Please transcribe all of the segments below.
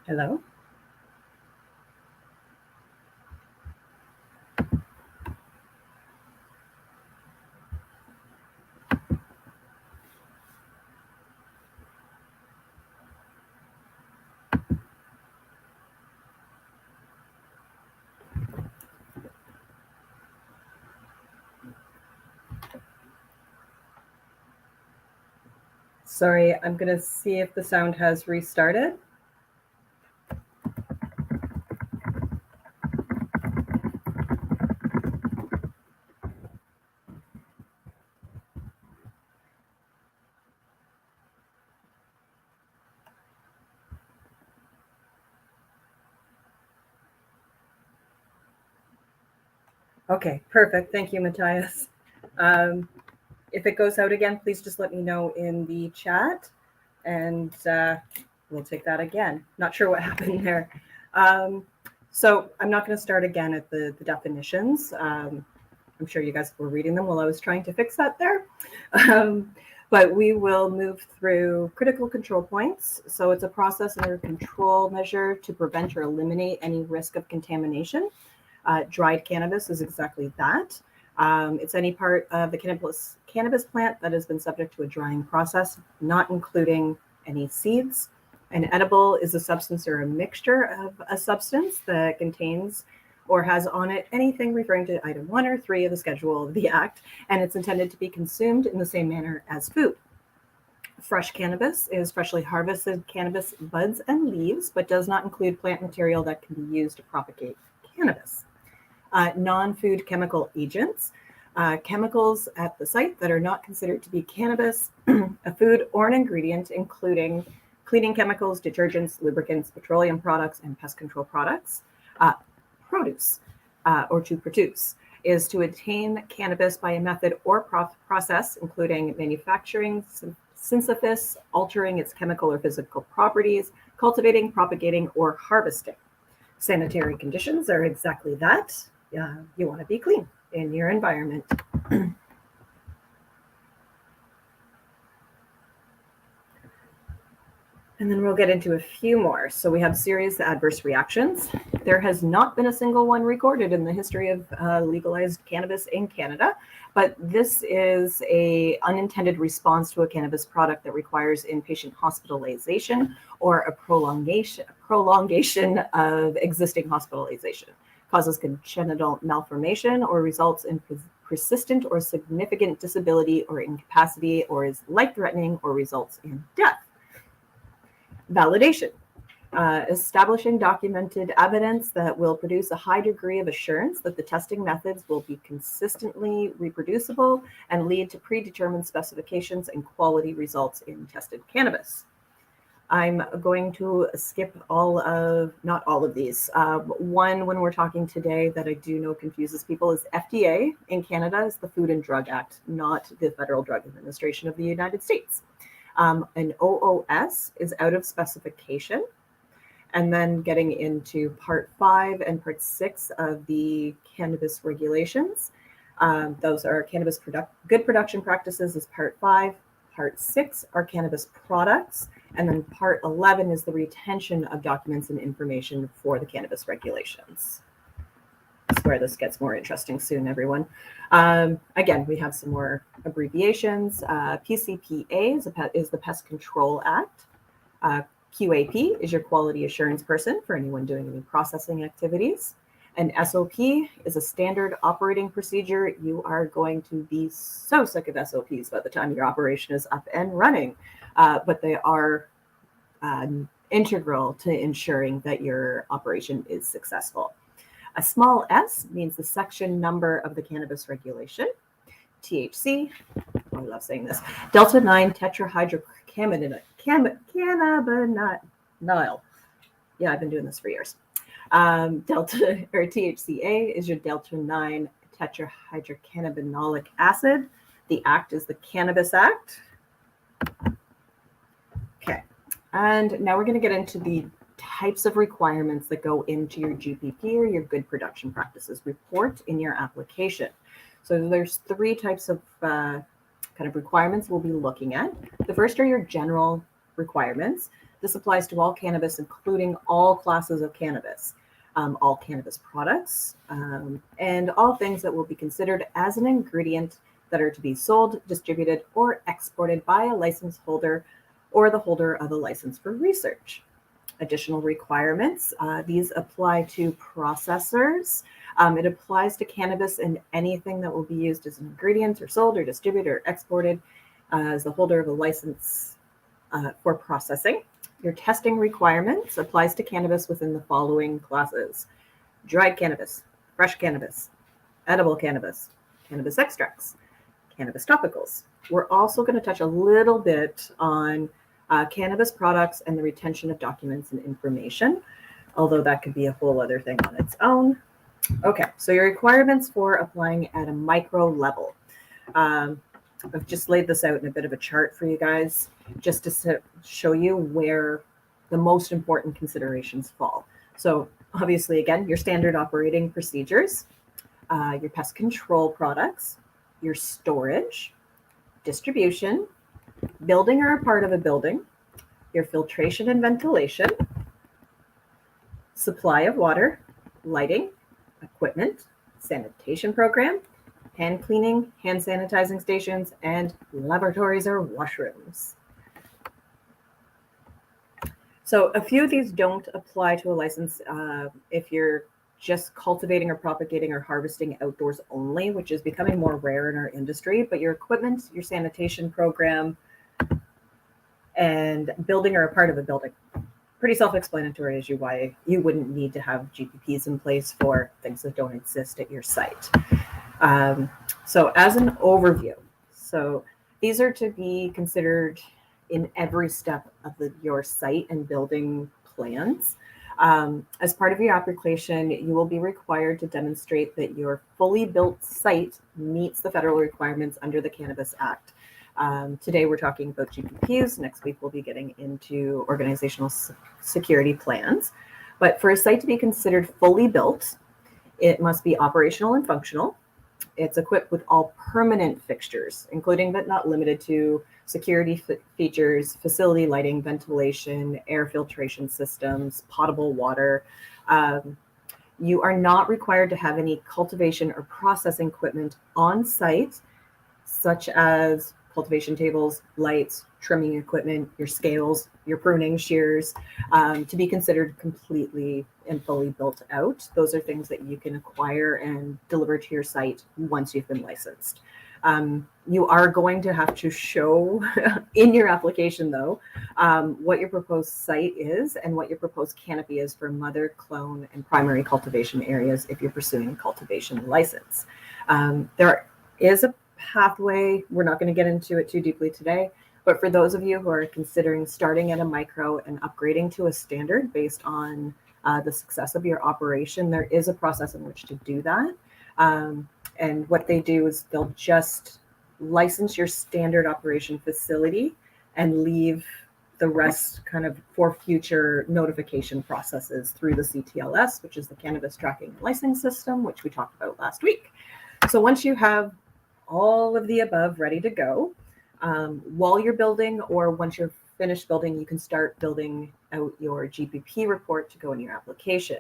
Hello? Sorry, I'm going to see if the sound has restarted. Okay, perfect. Thank you, Matthias. If it goes out again, please just let me know in the chat, and we'll take that again. Not sure what happened there. So I'm not going to start again at the definitions. I'm sure you guys were reading them while I was trying to fix that there. But we will move through critical control points. So it's a process or control measure to prevent or eliminate any risk of contamination. Dried cannabis is exactly that. It's any part of the cannabis plant that has been subject to a drying process, not including any seeds. An edible is a substance or a mixture of a substance that contains or has on it anything referring to item 1 or 3 of the schedule of the act, and it's intended to be consumed in the same manner as food. Fresh cannabis is freshly harvested cannabis buds and leaves, but does not include plant material that can be used to propagate cannabis. Non-food chemical agents, chemicals at the site that are not considered to be cannabis, a food or an ingredient, including cleaning chemicals, detergents, lubricants, petroleum products, and pest control products. Produce, or to produce, is to attain cannabis by a method or process, including manufacturing, synthesis, altering its chemical or physical properties, cultivating, propagating, or harvesting. Sanitary conditions are exactly that. You want to be clean in your environment. And then we'll get into a few more. So we have serious adverse reactions. There has not been a single one recorded in the history of legalized cannabis in Canada, but this is an unintended response to a cannabis product that requires inpatient hospitalization or a prolongation of existing hospitalization, causes congenital malformation, or results in persistent or significant disability or incapacity, or is life-threatening or results in death. Validation, establishing documented evidence that will produce a high degree of assurance that the testing methods will be consistently reproducible and lead to predetermined specifications and quality results in tested cannabis. I'm going to skip not all of these. One, when we're talking today, that I do know confuses people, is FDA in Canada is the Food and Drug Act, not the Federal Drug Administration of the United States. An OOS is out of specification. And then getting into Part 5 and Part 6 of the cannabis regulations. Those are cannabis good production practices is Part 5. Part 6 are cannabis products. And then Part 11 is the retention of documents and information for the cannabis regulations. I swear this gets more interesting soon, everyone. Again, we have some more abbreviations. PCPA is the Pest Control Act. QAP is your quality assurance person for anyone doing any processing activities. An SOP is a standard operating procedure. You are going to be so sick of SOPs by the time your operation is up and running, but they are integral to ensuring that your operation is successful. A small s means the section number of the cannabis regulation. THC, I love saying this, delta 9 tetrahydrocannabinol. Yeah, I've been doing this for years. Delta or THCA is your delta 9 tetrahydrocannabinolic acid. The act is the Cannabis Act. Okay, and now we're going to get into the types of requirements that go into your GPP or your good production practices report in your application. So there's 3 types of kind of requirements we'll be looking at. The first are your general requirements. This applies to all cannabis, including all classes of cannabis, all cannabis products, and all things that will be considered as an ingredient that are to be sold, distributed, or exported by a license holder or the holder of a license for research. Additional requirements, these apply to processors. It applies to cannabis and anything that will be used as an ingredient or sold or distributed or exported as the holder of a license for processing. Your testing requirements applies to cannabis within the following classes: dried cannabis, fresh cannabis, edible cannabis, cannabis extracts, cannabis topicals. We're also going to touch a little bit on cannabis products and the retention of documents and information, although that could be a whole other thing on its own. Okay, so your requirements for applying at a micro level. I've just laid this out in a bit of a chart for you guys, just to show you where the most important considerations fall. So obviously, again, your standard operating procedures, your pest control products, your storage, distribution, building or a part of a building, your filtration and ventilation, supply of water, lighting, equipment, sanitation program, hand cleaning, hand sanitizing stations, and laboratories or washrooms. So a few of these don't apply to a license if you're just cultivating or propagating or harvesting outdoors only, which is becoming more rare in our industry. But your equipment, your sanitation program, and building or a part of a building, pretty self-explanatory as to why you wouldn't need to have GPPs in place for things that don't exist at your site. So as an overview, so these are to be considered in every step of your site and building plans. As part of your application, you will be required to demonstrate that your fully built site meets the federal requirements under the Cannabis Act. Today we're talking about GPPs. Next week we'll be getting into organizational security plans. But for a site to be considered fully built, it must be operational and functional. It's equipped with all permanent fixtures, including but not limited to security features, facility lighting, ventilation, air filtration systems, potable water. You are not required to have any cultivation or processing equipment on site, such as cultivation tables, lights, trimming equipment, your scales, your pruning shears, to be considered completely and fully built out. Those are things that you can acquire and deliver to your site once you've been licensed. You are going to have to show in your application, though, what your proposed site is and what your proposed canopy is for mother, clone, and primary cultivation areas if you're pursuing a cultivation license. There is a pathway. We're not going to get into it too deeply today, but for those of you who are considering starting at a micro and upgrading to a standard based on the success of your operation, there is a process in which to do that. And what they do is they'll just license your standard operation facility and leave the rest kind of for future notification processes through the CTLS, which is the Cannabis Tracking and Licensing System, which we talked about last week. So once you have all of the above ready to go, while you're building or once you're finished building, you can start building out your GPP report to go in your application.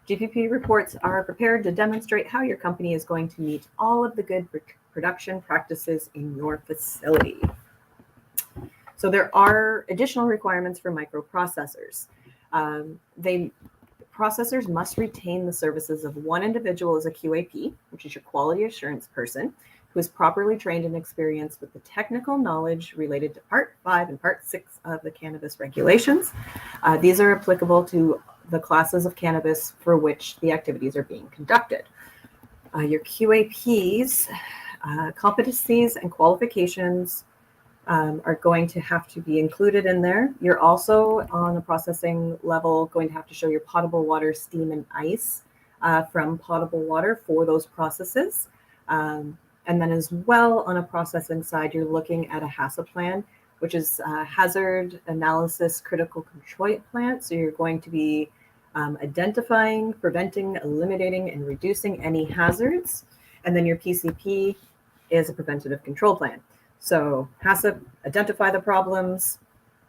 GPP reports are prepared to demonstrate how your company is going to meet all of the good production practices in your facility. So there are additional requirements for microprocessors. Processors must retain the services of one individual as a QAP, which is your quality assurance person, who is properly trained and experienced with the technical knowledge related to Part 5 and Part 6 of the cannabis regulations. These are applicable to the classes of cannabis for which the activities are being conducted. Your QAPs, competencies and qualifications are going to have to be included in there. You're also on the processing level going to have to show your potable water, steam, and ice from potable water for those processes. And then as well on a processing side, you're looking at a HACCP plan, which is a hazard analysis critical control plan. So you're going to be identifying, preventing, eliminating, and reducing any hazards. And then your PCP is a preventative control plan. So HACCP, identify the problems,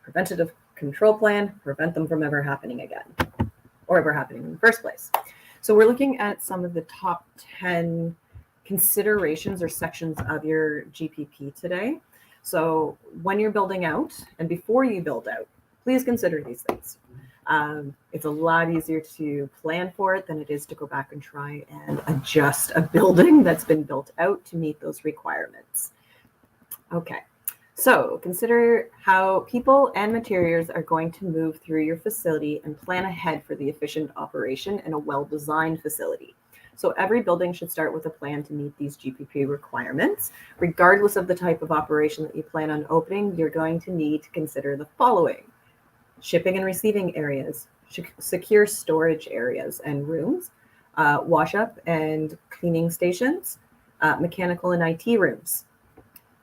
preventative control plan, prevent them from ever happening again or ever happening in the first place. So we're looking at some of the top 10 considerations or sections of your GPP today. So when you're building out and before you build out, please consider these things. It's a lot easier to plan for it than it is to go back and try and adjust a building that's been built out to meet those requirements. Okay, so consider how people and materials are going to move through your facility and plan ahead for the efficient operation in a well-designed facility. So every building should start with a plan to meet these GPP requirements. Regardless of the type of operation that you plan on opening, you're going to need to consider the following: shipping and receiving areas, secure storage areas and rooms, wash up and cleaning stations, mechanical and IT rooms.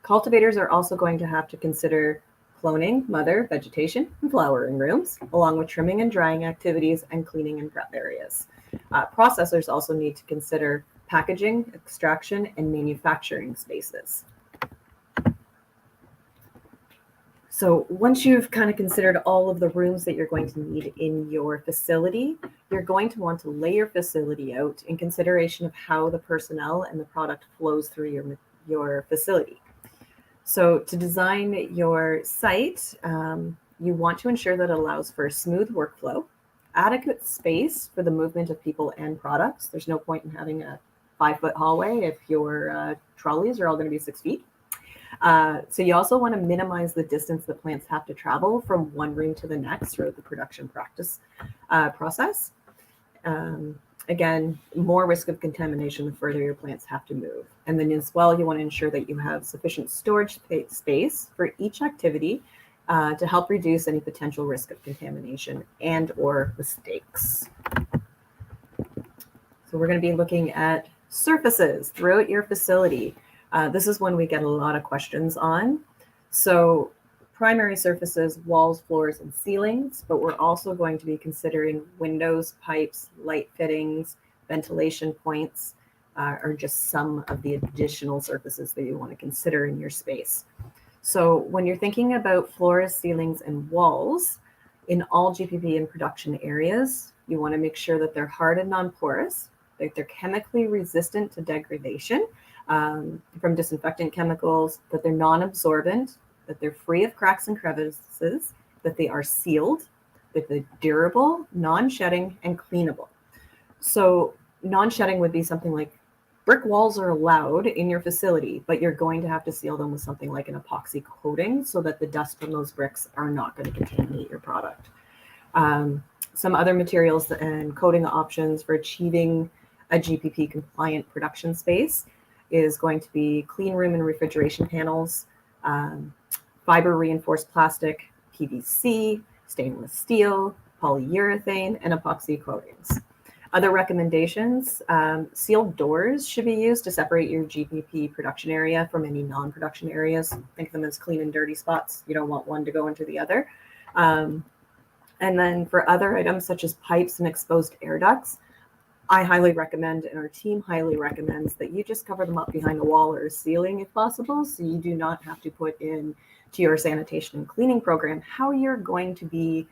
Cultivators are also going to have to consider cloning, mother, vegetation, and flowering rooms, along with trimming and drying activities and cleaning and prep areas. Processors also need to consider packaging, extraction, and manufacturing spaces. So once you've kind of considered all of the rooms that you're going to need in your facility, you're going to want to lay your facility out in consideration of how the personnel and the product flows through your facility. So to design your site, you want to ensure that it allows for a smooth workflow, adequate space for the movement of people and products. There's no point in having a 5-foot hallway if your trolleys are all going to be 6 feet. So you also want to minimize the distance that plants have to travel from one room to the next throughout the production process. Again, more risk of contamination the further your plants have to move. And then as well, you want to ensure that you have sufficient storage space for each activity to help reduce any potential risk of contamination and or mistakes. So we're going to be looking at surfaces throughout your facility. This is one we get a lot of questions on. So primary surfaces, walls, floors, and ceilings, but we're also going to be considering windows, pipes, light fittings, ventilation points, are just some of the additional surfaces that you want to consider in your space. So when you're thinking about floors, ceilings, and walls, in all GPP and production areas, you want to make sure that they're hard and non-porous, that they're chemically resistant to degradation from disinfectant chemicals, that they're non-absorbent, that they're free of cracks and crevices, that they are sealed, that they're durable, non-shedding, and cleanable. So non-shedding would be something like brick walls are allowed in your facility, but you're going to have to seal them with something like an epoxy coating so that the dust from those bricks are not going to contaminate your product. Some other materials and coating options for achieving a GPP compliant production space is going to be clean room and refrigeration panels, fiber reinforced plastic, PVC, stainless steel, polyurethane, and epoxy coatings. Other recommendations, sealed doors should be used to separate your GPP production area from any non-production areas. Think of them as clean and dirty spots. You don't want one to go into the other. And then for other items such as pipes and exposed air ducts, I highly recommend, and our team highly recommends, that you just cover them up behind the wall or ceiling if possible, so you do not have to put in to your sanitation and cleaning program how you're going to be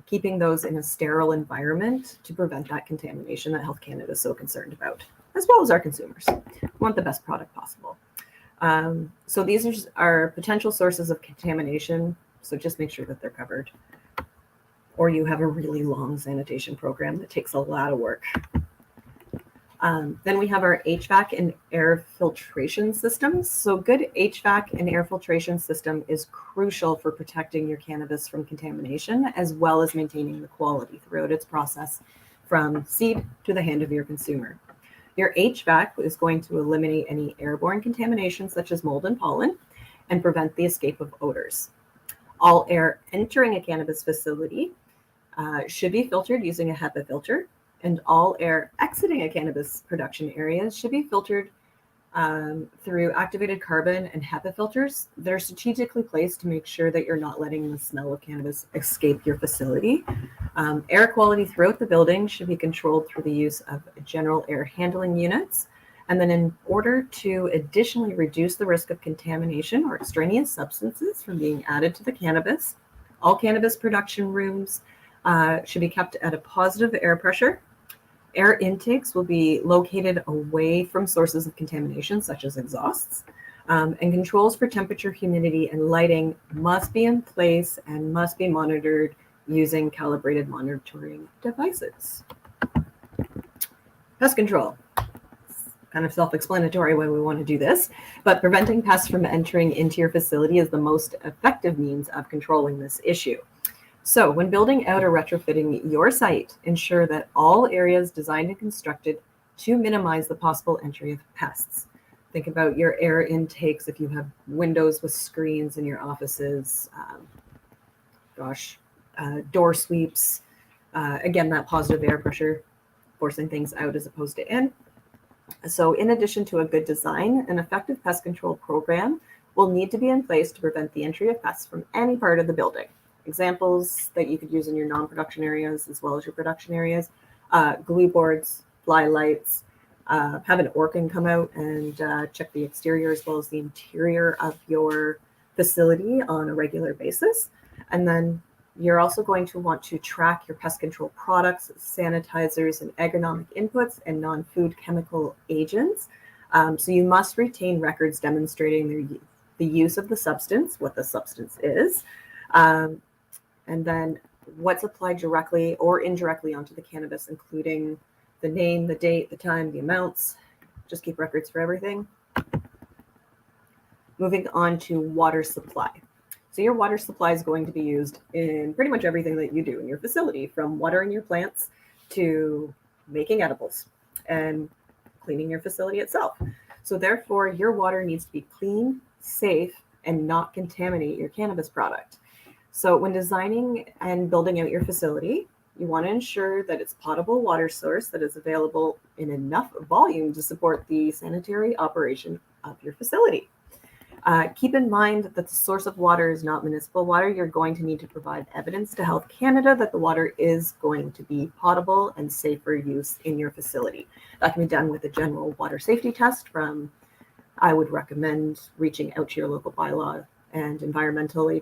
keeping those in a sterile environment to prevent that contamination that Health Canada is so concerned about, as well as our consumers. We want the best product possible. So these are potential sources of contamination, so just make sure that they're covered. Or you have a really long sanitation program that takes a lot of work. Then we have our HVAC and air filtration systems. So good HVAC and air filtration system is crucial for protecting your cannabis from contamination, as well as maintaining the quality throughout its process from seed to the hand of your consumer. Your HVAC is going to eliminate any airborne contamination such as mold and pollen and prevent the escape of odors. All air entering a cannabis facility should be filtered using a HEPA filter, and all air exiting a cannabis production area should be filtered through activated carbon and HEPA filters. They're strategically placed to make sure that you're not letting the smell of cannabis escape your facility. Air quality throughout the building should be controlled through the use of general air handling units. And then in order to additionally reduce the risk of contamination or extraneous substances from being added to the cannabis, All cannabis production rooms should be kept at a positive air pressure. Air intakes will be located away from sources of contamination, such as exhausts. And controls for temperature, humidity, and lighting must be in place and must be monitored using calibrated monitoring devices. Pest control. Kind of self-explanatory why we want to do this, but preventing pests from entering into your facility is the most effective means of controlling this issue. So when building out or retrofitting your site, ensure that all areas designed and constructed to minimize the possible entry of pests. Think about your air intakes if you have windows with screens in your offices, door sweeps, again, that positive air pressure, forcing things out as opposed to in. So in addition to a good design, an effective pest control program will need to be in place to prevent the entry of pests from any part of the building. Examples that you could use in your non-production areas as well as your production areas, glue boards, fly lights, have an orcan come out and check the exterior as well as the interior of your facility on a regular basis. And then you're also going to want to track your pest control products, sanitizers, and agronomic inputs and non-food chemical agents. So you must retain records demonstrating the use of the substance, what the substance is, and then what's applied directly or indirectly onto the cannabis, including the name, the date, the time, the amounts. Just keep records for everything. Moving on to water supply. So your water supply is going to be used in pretty much everything that you do in your facility, from watering your plants to making edibles and cleaning your facility itself. So therefore, your water needs to be clean, safe, and not contaminate your cannabis product. So when designing and building out your facility, you want to ensure that it's potable water source that is available in enough volume to support the sanitary operation of your facility. Keep in mind that the source of water is not municipal water. You're going to need to provide evidence to Health Canada that the water is going to be potable and safe for use in your facility. That can be done with a general water safety test from, I would recommend reaching out to your local bylaw and environmental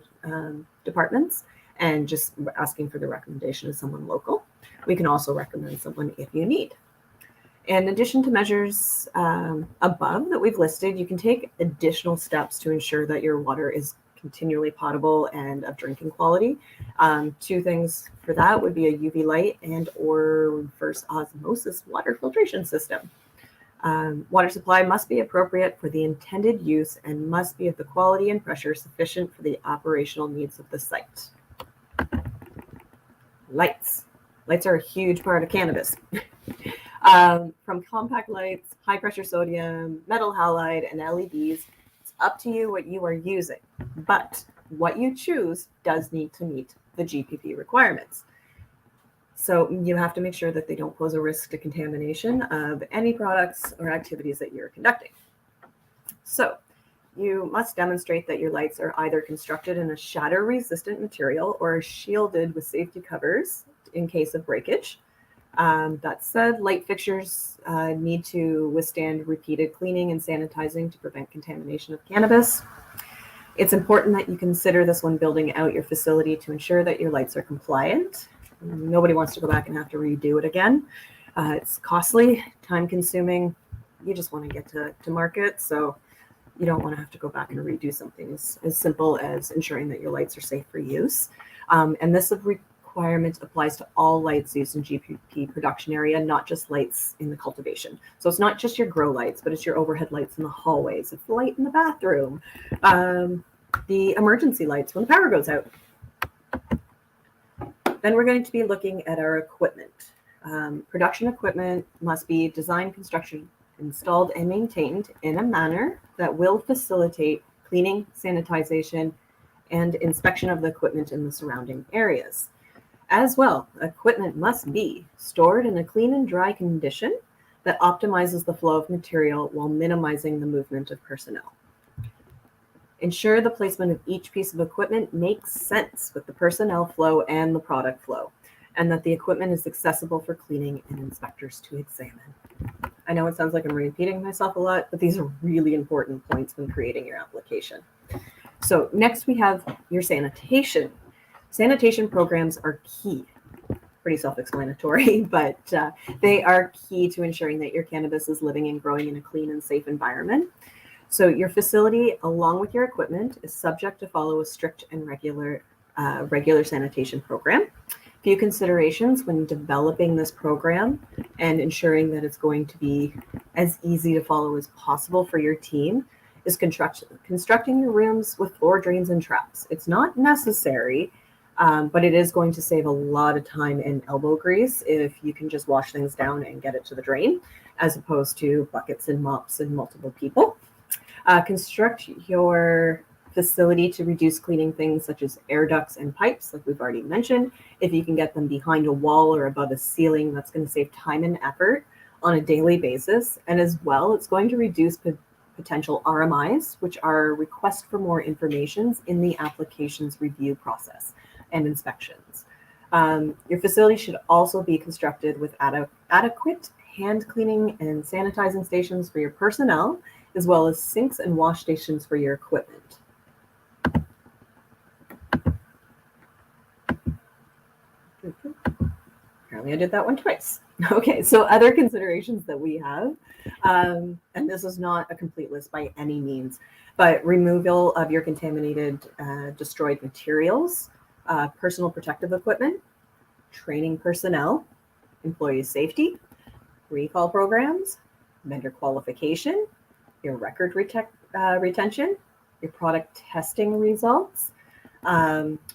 departments and just asking for the recommendation of someone local. We can also recommend someone if you need. In addition to measures above that we've listed, you can take additional steps to ensure that your water is continually potable and of drinking quality. Two things for that would be a UV light and or reverse osmosis water filtration system. Water supply must be appropriate for the intended use and must be of the quality and pressure sufficient for the operational needs of the site. Lights. Lights are a huge part of cannabis. From compact lights, high pressure sodium, metal halide, and LEDs, it's up to you what you are using, but what you choose does need to meet the GPP requirements. So you have to make sure that they don't pose a risk to contamination of any products or activities that you're conducting. So you must demonstrate that your lights are either constructed in a shatter-resistant material or are shielded with safety covers in case of breakage. That said, light fixtures need to withstand repeated cleaning and sanitizing to prevent contamination of cannabis. It's important that you consider this when building out your facility to ensure that your lights are compliant. Nobody wants to go back and have to redo it again. It's costly, time-consuming. You just want to get to market, so you don't want to have to go back and redo something as simple as ensuring that your lights are safe for use. And this requirement applies to all lights used in GPP production area, not just lights in the cultivation. So it's not just your grow lights, but it's your overhead lights in the hallways. It's the light in the bathroom, the emergency lights when the power goes out. Then we're going to be looking at our equipment. Production equipment must be designed, constructed, installed, and maintained in a manner that will facilitate cleaning, sanitization, and inspection of the equipment in the surrounding areas. As well, equipment must be stored in a clean and dry condition that optimizes the flow of material while minimizing the movement of personnel. Ensure the placement of each piece of equipment makes sense with the personnel flow and the product flow, and that the equipment is accessible for cleaning and inspectors to examine. I know it sounds like I'm repeating myself a lot, but these are really important points when creating your application. So next we have your sanitation. Sanitation programs are key. Pretty self-explanatory, but they are key to ensuring that your cannabis is living and growing in a clean and safe environment. So your facility, along with your equipment, is subject to follow a strict and regular sanitation program. Few considerations when developing this program and ensuring that it's going to be as easy to follow as possible for your team is constructing your rooms with floor drains and traps. It's not necessary, but it is going to save a lot of time and elbow grease if you can just wash things down and get it to the drain, as opposed to buckets and mops and multiple people. Construct your facility to reduce cleaning things such as air ducts and pipes, like we've already mentioned. If you can get them behind a wall or above a ceiling, that's going to save time and effort on a daily basis. And as well, it's going to reduce potential RMIs, which are requests for more information in the applications review process and inspections. Your facility should also be constructed with adequate hand cleaning and sanitizing stations for your personnel, as well as sinks and wash stations for your equipment. Apparently I did that one twice. Okay, so other considerations that we have, and this is not a complete list by any means, but removal of your contaminated, destroyed materials, personal protective equipment, training personnel, employee safety, recall programs, vendor qualification, your record retention, your product testing results.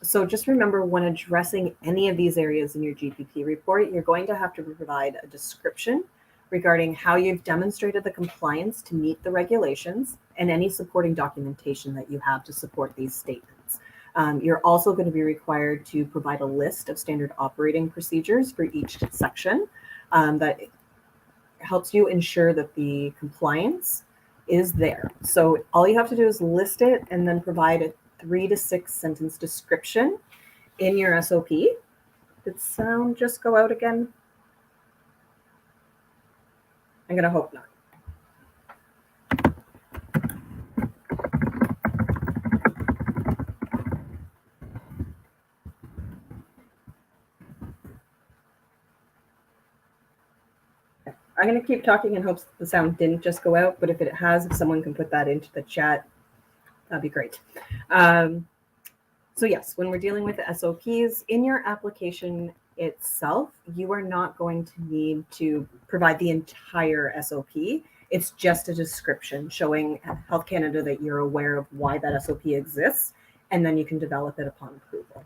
So just remember, when addressing any of these areas in your GPP report, you're going to have to provide a description regarding how you've demonstrated the compliance to meet the regulations and any supporting documentation that you have to support these statements. You're also going to be required to provide a list of standard operating procedures for each section that helps you ensure that the compliance is there. So all you have to do is list it and then provide a 3 to 6 sentence description in your SOP. Did sound just go out again? I'm going to hope not. I'm going to keep talking in hopes the sound didn't just go out, but if it has, if someone can put that into the chat, that'd be great. So yes, when we're dealing with the SOPs in your application itself, you are not going to need to provide the entire SOP. It's just a description showing Health Canada that you're aware of why that SOP exists, and then you can develop it upon approval.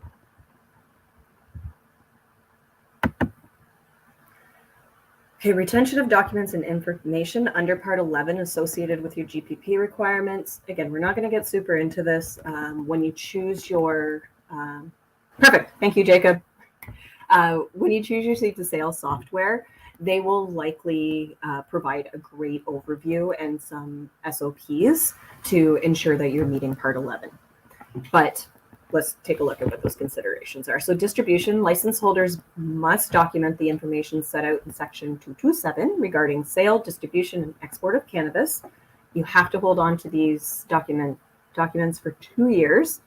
Okay, retention of documents and information under Part 11 associated with your GPP requirements. Again, we're not going to get super into this. When you choose your, perfect, thank you, Jacob. When you choose your seed-to-sale software, they will likely provide a great overview and some SOPs to ensure that you're meeting Part 11. But let's take a look at what those considerations are. So distribution, license holders must document the information set out in Section 227 regarding sale, distribution, and export of cannabis. You have to hold on to these documents for 2 years.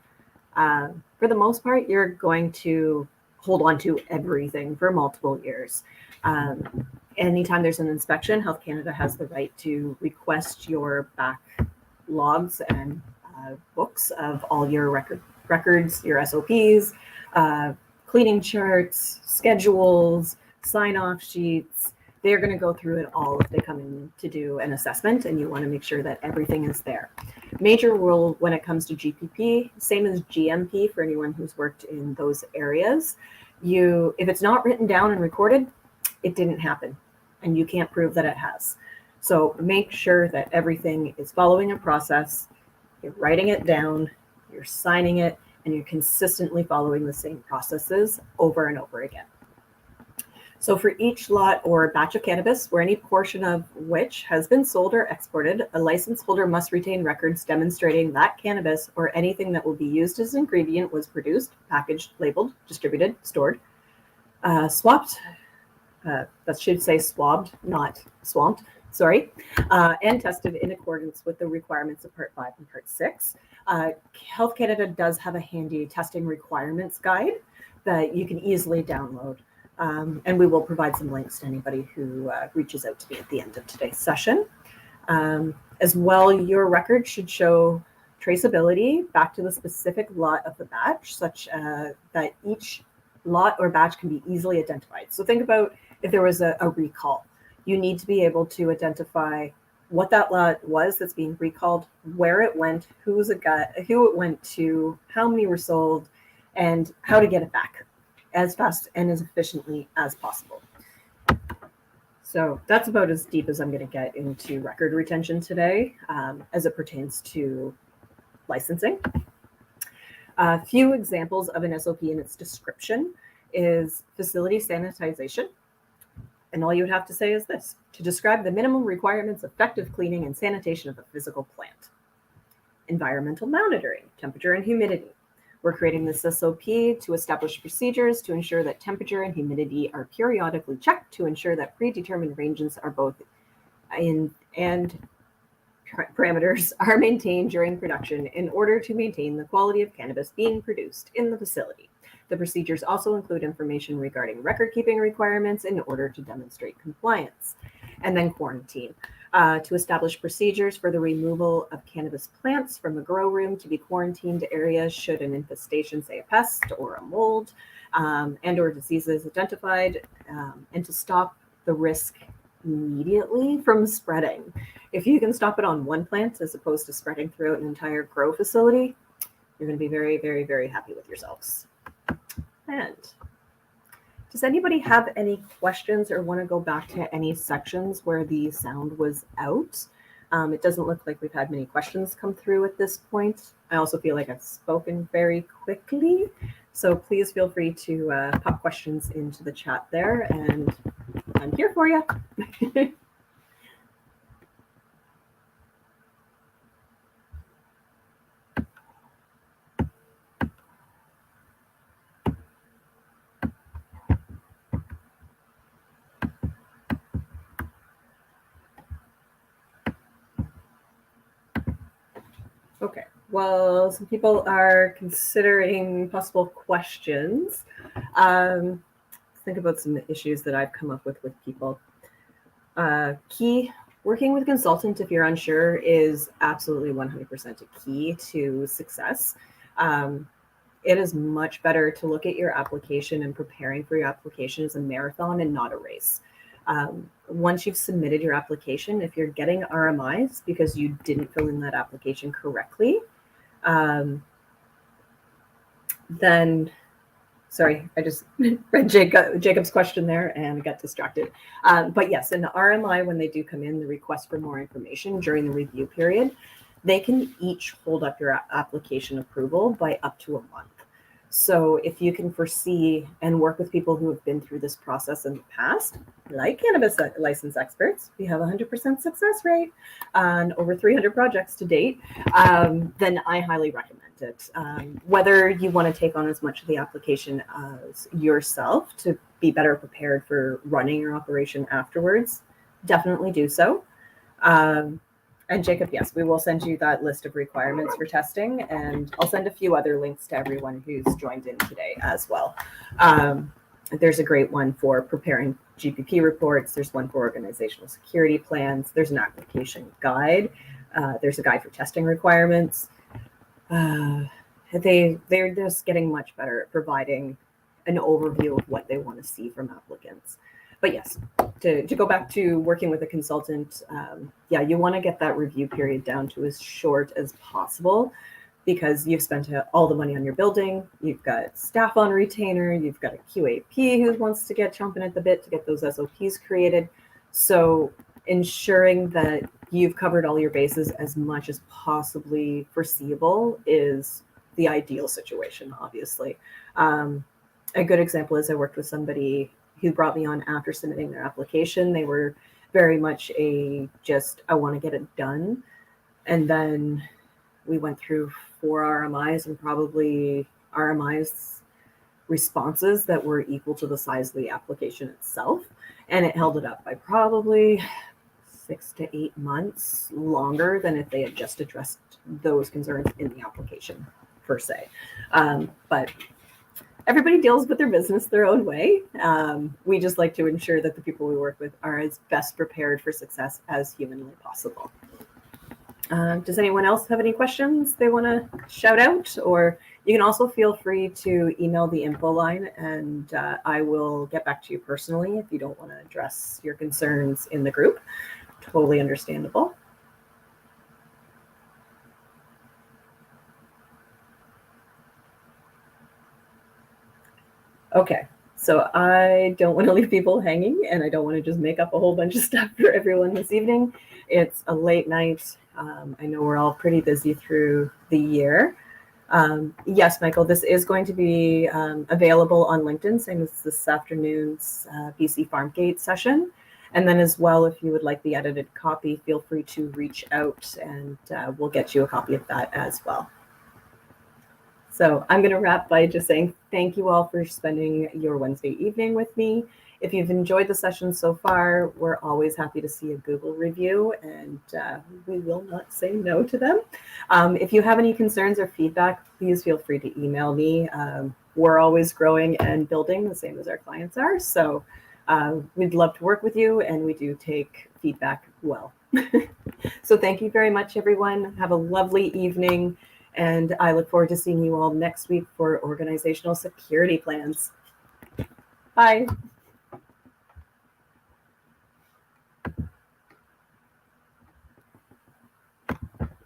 For the most part, you're going to hold on to everything for multiple years. Anytime there's an inspection, Health Canada has the right to request your back logs and books of all your records, your SOPs, cleaning charts, schedules, sign-off sheets. They're going to go through it all if they come in to do an assessment, and you want to make sure that everything is there. Major rule when it comes to GPP, same as GMP for anyone who's worked in those areas. If it's not written down and recorded, it didn't happen, and you can't prove that it has. So make sure that everything is following a process. You're writing it down, you're signing it, and you're consistently following the same processes over and over again. So for each lot or batch of cannabis, where any portion of which has been sold or exported, a license holder must retain records demonstrating that cannabis or anything that will be used as an ingredient was produced, packaged, labeled, distributed, stored, swapped, that should say swabbed, not swamped, sorry, and tested in accordance with the requirements of Part 5 and Part 6. Health Canada does have a handy testing requirements guide that you can easily download. And we will provide some links to anybody who reaches out to me at the end of today's session. As well, your record should show traceability back to the specific lot of the batch, such that each lot or batch can be easily identified. So think about if there was a recall. You need to be able to identify what that lot was that's being recalled, where it went, who it went to, how many were sold, and how to get it back as fast and as efficiently as possible. So that's about as deep as I'm going to get into record retention today as it pertains to licensing. A few examples of an SOP in its description is facility sanitization. And all you would have to say is this: to describe the minimum requirements of effective cleaning and sanitation of a physical plant. Environmental monitoring, temperature and humidity. We're creating this SOP to establish procedures to ensure that temperature and humidity are periodically checked to ensure that predetermined ranges are both in and parameters are maintained during production in order to maintain the quality of cannabis being produced in the facility. The procedures also include information regarding record-keeping requirements in order to demonstrate compliance. And then quarantine, to establish procedures for the removal of cannabis plants from a grow room to be quarantined areas should an infestation, say a pest or a mold, and or diseases identified, and to stop the risk immediately from spreading. If you can stop it on one plant as opposed to spreading throughout an entire grow facility, you're going to be very, very, very happy with yourselves. And does anybody have any questions or want to go back to any sections where the sound was out? It doesn't look like we've had many questions come through at this point. I also feel like I've spoken very quickly, so please feel free to pop questions into the chat there, and I'm here for you. Okay, well, some people are considering possible questions. Think about some issues that I've come up with people. Working with a consultant, if you're unsure, is absolutely 100% a key to success. It is much better to look at your application and preparing for your application as a marathon and not a race. Once you've submitted your application, if you're getting RMIs because you didn't fill in that application correctly, then, sorry, I just read Jacob's question there and got distracted. But yes, an RMI, when they do come in, the request for more information during the review period, they can each hold up your application approval by up to a month. So if you can foresee and work with people who have been through this process in the past, like cannabis license experts, we have a 100% success rate on over 300 projects to date, then I highly recommend it. Whether you want to take on as much of the application as yourself to be better prepared for running your operation afterwards, definitely do so. And Jacob, yes, we will send you that list of requirements for testing, and I'll send a few other links to everyone who's joined in today as well. There's a great one for preparing GPP reports. There's one for organizational security plans. There's an application guide. There's a guide for testing requirements. They're just getting much better at providing an overview of what they want to see from applicants. But yes, to go back to working with a consultant, yeah, you want to get that review period down to as short as possible, because you've spent all the money on your building, you've got staff on retainer, you've got a QAP who wants to get chomping at the bit to get those SOPs created. So ensuring that you've covered all your bases as much as possibly foreseeable is the ideal situation, obviously. A good example is I worked with somebody who brought me on after submitting their application. They were very much I want to get it done. And then we went through 4 RMIs and probably RMIs responses that were equal to the size of the application itself. And it held it up by probably 6 to 8 months longer than if they had just addressed those concerns in the application per se. But everybody deals with their business their own way. We just like to ensure that the people we work with are as best prepared for success as humanly possible. Does anyone else have any questions they want to shout out? Or you can also feel free to email the info line, and I will get back to you personally if you don't want to address your concerns in the group. Totally understandable. Okay, so I don't want to leave people hanging, and I don't want to just make up a whole bunch of stuff for everyone this evening. It's a late night. I know we're all pretty busy through the year. Yes, Michael, this is going to be available on LinkedIn, same as this afternoon's BC Farmgate session. And then as well, if you would like the edited copy, feel free to reach out and we'll get you a copy of that as well. So I'm going to wrap by just saying thank you all for spending your Wednesday evening with me. If you've enjoyed the session so far, we're always happy to see a Google review, and we will not say no to them. If you have any concerns or feedback, please feel free to email me. We're always growing and building, the same as our clients are. So we'd love to work with you, and we do take feedback well. So thank you very much, everyone. Have a lovely evening, and I look forward to seeing you all next week for organizational security plans. Bye.